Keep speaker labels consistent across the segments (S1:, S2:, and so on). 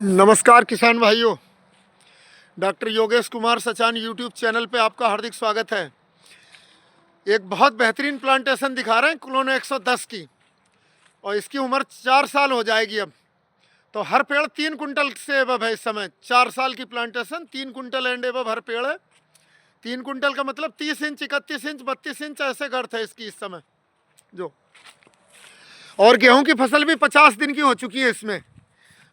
S1: नमस्कार किसान भाइयों। Doctor Yogesh Kumar Sachan YouTube channel पे आपका हार्दिक स्वागत है। एक बहुत बेहतरीन प्लांटेशन दिखा रहे हैं क्लोनो 110 की, और इसकी उम्र 4 साल हो जाएगी अब। तो हर पेड़ 3 कुंटल से एबव है इस समय। 4 साल की प्लांटेशन, 3 कुंटल एंड एबव हर पेड़ है। 3 कुंटल का मतलब 30 इंच, 31 इंच, 32 इंच ऐसे गर्थ है इसकी इस समय जो। और गेहूं की फसल भी 50 दिन की हो चुकी है इसमें।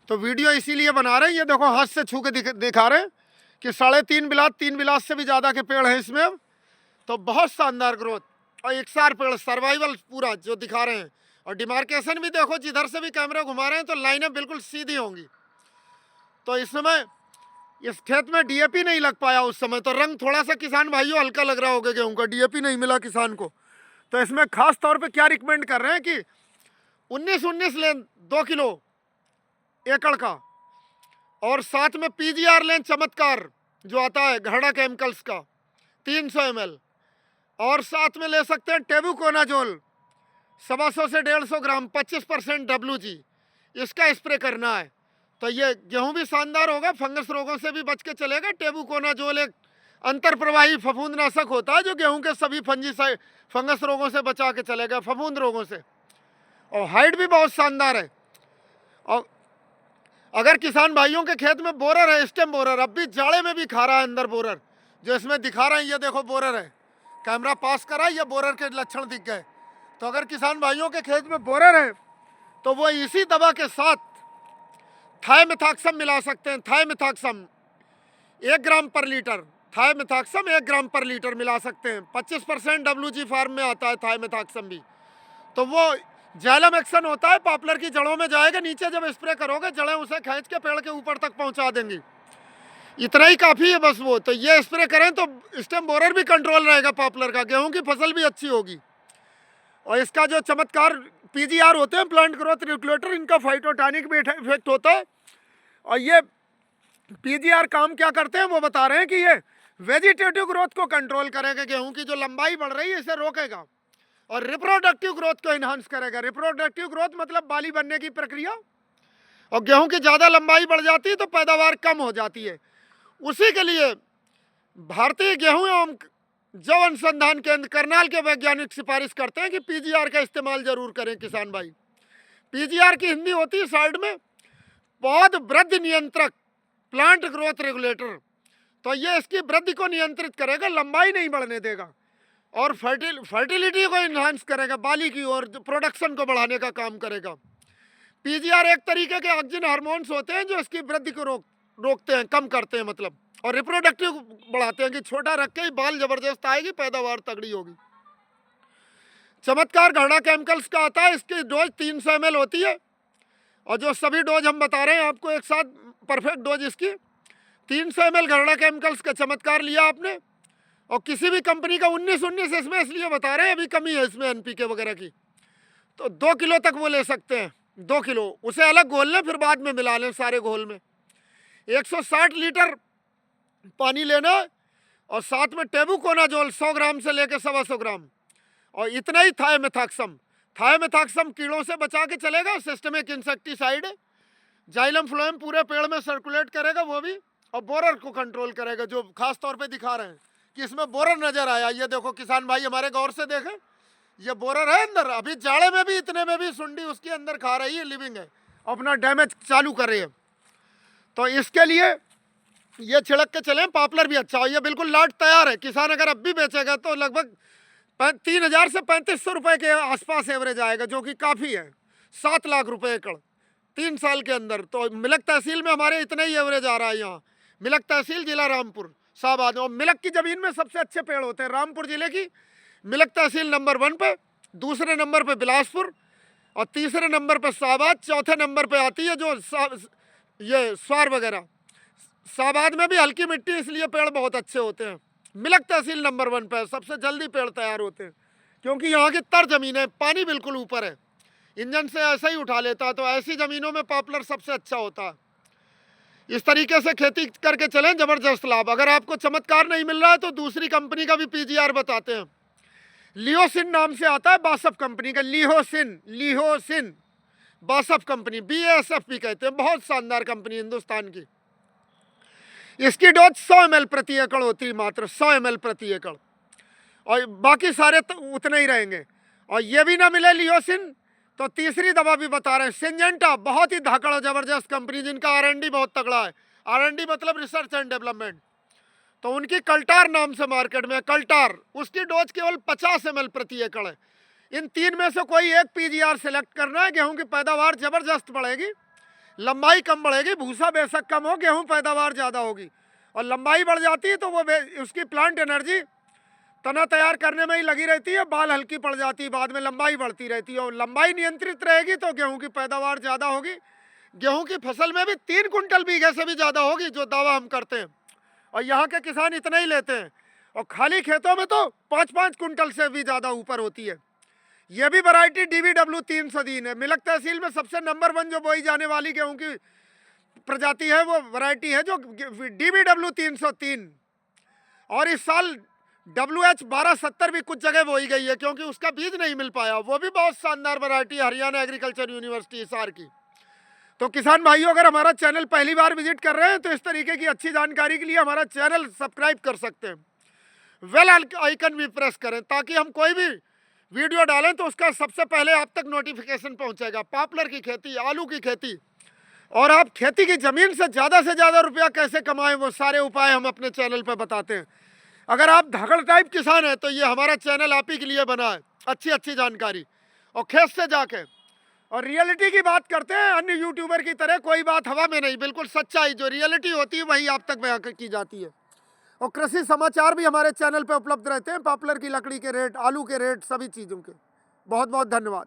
S1: तो वीडियो इसीलिए बना रहे हैं, ये देखो हाथ से छू के दिखा रहे हैं कि 3.5 बिलात, 3 बिलात से भी ज़्यादा के पेड़ हैं इसमें अब। तो बहुत शानदार ग्रोथ और एकसार पेड़, सर्वाइवल पूरा जो दिखा रहे हैं। और डिमार्केशन भी देखो, जिधर से भी कैमरा घुमा रहे हैं तो लाइनें बिल्कुल सीधी होंगी। तो इस समय इस खेत में डीएपी नहीं लग पाया उस समय, तो रंग थोड़ा सा किसान भाइयों हल्का लग रहा होगा गेहूँ का, डीएपी नहीं मिला किसान को। तो इसमें खास तौर पर क्या रिकमेंड कर रहे हैं कि 19-19 लें 2 किलो एकड़ का, और साथ में पीजीआर लें चमत्कार जो आता है घड़ा केमिकल्स का 300 ml, और साथ में ले सकते हैं टेबुकोनाजोल 125 से 150 ग्राम 25% WG, इसका स्प्रे करना है। तो ये गेहूं भी शानदार होगा, फंगस रोगों से भी बच के चलेगा। टेबुकोनाजोल एक अंतर प्रवाही फफूंदनाशक होता है जो गेहूं के सभी फंगस रोगों से बचा के चलेगा, फफूंद रोगों से। और हाइट भी बहुत शानदार है। और अगर किसान भाइयों के खेत में बोरर है, स्टेम बोरर, अब भी जाड़े में भी खा रहा है अंदर बोरर, जो इसमें दिखा रहे हैं, ये देखो बोरर है, कैमरा पास करा, ये बोरर के लक्षण दिख गए। तो अगर किसान भाइयों के खेत में बोरर है तो वो इसी दवा के साथ थायमेथाक्सम मिला सकते हैं। थायमेथाक्सम 1 ग्राम पर लीटर, थायमेथाक्सम 1 ग्राम पर लीटर मिला सकते हैं। 25% WG फार्म में आता है थायमेथाक्सम भी। तो वो जैलम एक्शन होता है, पॉपुलर की जड़ों में जाएगा, नीचे जब स्प्रे करोगे जड़ें उसे खींच के पेड़ के ऊपर तक पहुंचा देंगी। इतना ही काफ़ी है बस वो। तो ये स्प्रे करें तो स्टेम बोरर भी कंट्रोल रहेगा पॉपुलर का, गेहूं की फसल भी अच्छी होगी। और इसका जो चमत्कार पीजीआर होते हैं, प्लांट ग्रोथ रेगुलेटर, इनका फाइटोटॉनिक भी इफेक्ट होता है। और ये पीजीआर काम क्या करते हैं वो बता रहे हैं कि ये वेजिटेटिव ग्रोथ को कंट्रोल करेगा, गेहूं की जो लंबाई बढ़ रही है इसे रोकेगा, और रिप्रोडक्टिव ग्रोथ को इन्हांस करेगा। रिप्रोडक्टिव ग्रोथ मतलब बाली बनने की प्रक्रिया। और गेहूं की ज़्यादा लंबाई बढ़ जाती है तो पैदावार कम हो जाती है। उसी के लिए भारतीय गेहूं एवं जौ अनुसंधान केंद्र करनाल के वैज्ञानिक सिफारिश करते हैं कि पीजीआर का इस्तेमाल जरूर करें किसान भाई। पीजीआर की हिंदी होती है साइड में पौध वृद्धि नियंत्रक, प्लांट ग्रोथ रेगुलेटर। तो ये इसकी वृद्धि को नियंत्रित करेगा, लंबाई नहीं बढ़ने देगा, और फर्टिलिटी को इन्हांस करेगा, बाली की और प्रोडक्शन को बढ़ाने का काम करेगा। पीजीआर एक तरीके के ऑक्सिन हार्मोन्स होते हैं जो इसकी वृद्धि को रोकते हैं, कम करते हैं मतलब, और रिप्रोडक्टिव बढ़ाते हैं कि छोटा रख के ही बाल जबरदस्त आएगी, पैदावार तगड़ी होगी। चमत्कार घड़ा केमिकल्स का आता है, इसकी डोज 300 ml होती है, और जो सभी डोज हम बता रहे हैं आपको एक साथ, परफेक्ट डोज इसकी 300 ml घड़ा केमिकल्स का चमत्कार लिया आपने। और किसी भी कंपनी का 19-19 इसमें इसलिए बता रहे हैं, अभी कमी है इसमें NPK वगैरह की। तो 2 किलो तक वो ले सकते हैं, 2 किलो, उसे अलग घोल लें, फिर बाद में मिला लें सारे घोल में। 160 लीटर पानी लेना, और साथ में टेबुकोनाजोल 100 ग्राम से लेकर 125 ग्राम, और इतना ही थायमेथाक्सम। थायमेथाक्सम कीड़ों से बचा के चलेगा, सिस्टमिक इंसेक्टिसाइड, जाइलम फ्लोएम पूरे पेड़ में सर्कुलेट करेगा वो भी, और बोरर को कंट्रोल करेगा, जो खास तौर पे दिखा रहे हैं कि इसमें बोरर नजर आया। ये देखो किसान भाई हमारे गौर से देखें, ये बोरर है अंदर, अभी जाड़े में भी इतने में भी सुंडी उसके अंदर खा रही है, लिविंग है, अपना डैमेज चालू कर रही है। तो इसके लिए ये छिड़क के चलें, पॉपुलर भी अच्छा हो। ये बिल्कुल लाट तैयार है, किसान अगर अब भी बेचेगा तो लगभग 3000 से 3500 रुपये के आसपास एवरेज आएगा, जो कि काफ़ी है। 7 लाख रुपये एकड़ 3 साल के अंदर। तो मिलक तहसील में हमारे इतना ही एवरेज आ रहा है यहाँ, मिलक तहसील जिला रामपुर शाहबाद। और मिलक की ज़मीन में सबसे अच्छे पेड़ होते हैं रामपुर जिले की मिलक तहसील नंबर 1 पे, दूसरे नंबर पे बिलासपुर, और तीसरे नंबर पे शाहबाद, चौथे नंबर पे आती है जो ये स्वार वगैरह। शाहबाद में भी हल्की मिट्टी, इसलिए पेड़ बहुत अच्छे होते हैं। मिलक तहसील नंबर 1 पे सबसे जल्दी पेड़ तैयार होते हैं, क्योंकि यहाँ की तर ज़मीन है, पानी बिल्कुल ऊपर है, इंजन से ऐसा ही उठा लेता है। तो ऐसी ज़मीनों में पॉपुलर सबसे अच्छा होता है। इस तरीके से खेती करके चलें, ज़बरदस्त लाभ। अगर आपको चमत्कार नहीं मिल रहा है तो दूसरी कंपनी का भी पीजीआर बताते हैं। लियोसिन नाम से आता है, बासफ कंपनी का लिहोसिन, लिहोसिन बासफ कंपनी, BASF भी कहते हैं, बहुत शानदार कंपनी हिंदुस्तान की। इसकी डोज 100 ml प्रति एकड़ होती है, मात्र 100 ml प्रति एकड़, और बाकी सारे तो उतने ही रहेंगे। और ये भी ना मिले लियोसिन तो तीसरी दवा भी बता रहे हैं, सिंजेंटा, बहुत ही धाकड़ जबरदस्त कंपनी जिनका R&D बहुत तगड़ा है। R&D मतलब रिसर्च एंड डेवलपमेंट। तो उनकी कल्टार नाम से मार्केट में, कल्टार, उसकी डोज केवल 50 ml प्रति एकड़ है। इन तीन में से कोई एक PGR सिलेक्ट करना है। गेहूं की पैदावार जबरदस्त बढ़ेगी, लंबाई कम बढ़ेगी, भूसा बेशक कम हो, गेहूं पैदावार ज़्यादा होगी। और लंबाई बढ़ जाती है तो वो उसकी प्लांट एनर्जी तना तैयार करने में ही लगी रहती है, बाल हल्की पड़ जाती है, बाद में लंबाई बढ़ती रहती है। और लंबाई नियंत्रित रहेगी तो गेहूं की पैदावार ज़्यादा होगी। गेहूं की फसल में भी 3 कुंटल बीघे से भी ज़्यादा होगी, जो दावा हम करते हैं। और यहाँ के किसान इतना ही लेते हैं, और खाली खेतों में तो 5-5 कुंटल से भी ज़्यादा ऊपर होती है। यह भी वैरायटी DBW 303 है। मिलक तहसील में सबसे नंबर 1 जो बोई जाने वाली गेहूं की प्रजाति है, वो वैरायटी है जो DBW 303। और इस साल WH 1270 भी कुछ जगह बोई गई है, क्योंकि उसका बीज नहीं मिल पाया। वो भी बहुत शानदार वैरायटी है, हरियाणा एग्रीकल्चर यूनिवर्सिटी हिसार की। तो किसान भाइयों, अगर हमारा चैनल पहली बार विजिट कर रहे हैं तो इस तरीके की अच्छी जानकारी के लिए हमारा चैनल सब्सक्राइब कर सकते हैं। बेल आइकन भी प्रेस करें, ताकि हम कोई भी वीडियो डालें तो उसका सबसे पहले आप तक नोटिफिकेशन पहुंचेगा। पॉपुलर की खेती, आलू की खेती, और आप खेती की ज़मीन से ज़्यादा रुपया कैसे कमाएं, वो सारे उपाय हम अपने चैनल पर बताते हैं। अगर आप धाकड़ टाइप किसान हैं तो ये हमारा चैनल आप ही के लिए बना है। अच्छी जानकारी और खेत से जाके और रियलिटी की बात करते हैं। अन्य यूट्यूबर की तरह कोई बात हवा में नहीं, बिल्कुल सच्चाई जो रियलिटी होती है वही आप तक बयां की जाती है। और कृषि समाचार भी हमारे चैनल पर उपलब्ध रहते हैं, पॉपुलर की लकड़ी के रेट, आलू के रेट, सभी चीज़ों के। बहुत बहुत धन्यवाद।